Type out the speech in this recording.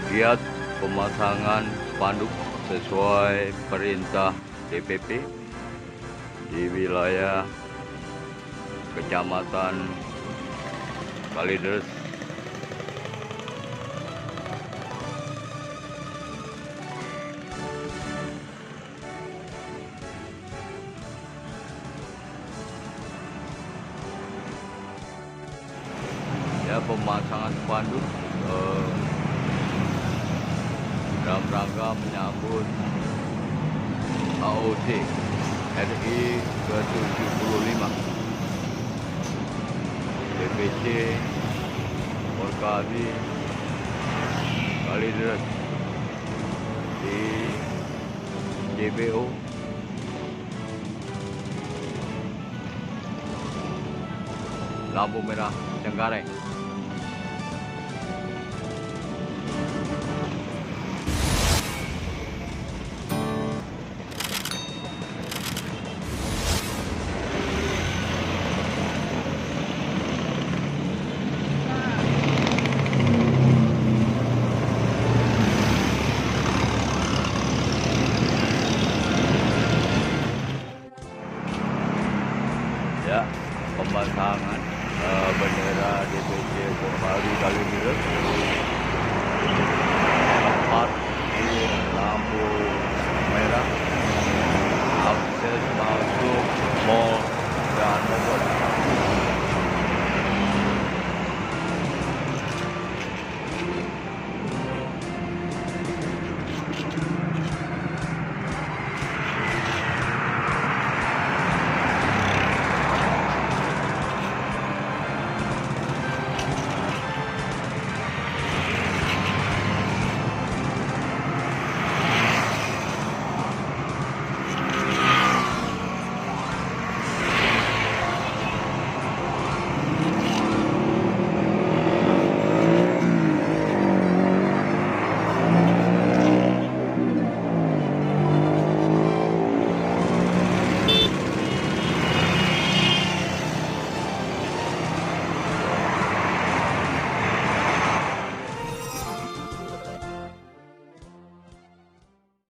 Giat pemasangan spanduk sesuai perintah DPP di wilayah Kecamatan Kalideres. Ya, pemasangan spanduk dalam rangka menyambut AOD RI ke-75 DPC Forkabi Kalideres di JBO lampu merah Cengkareng. Ya, pemasangan bendera DPC Forkabi Kalideres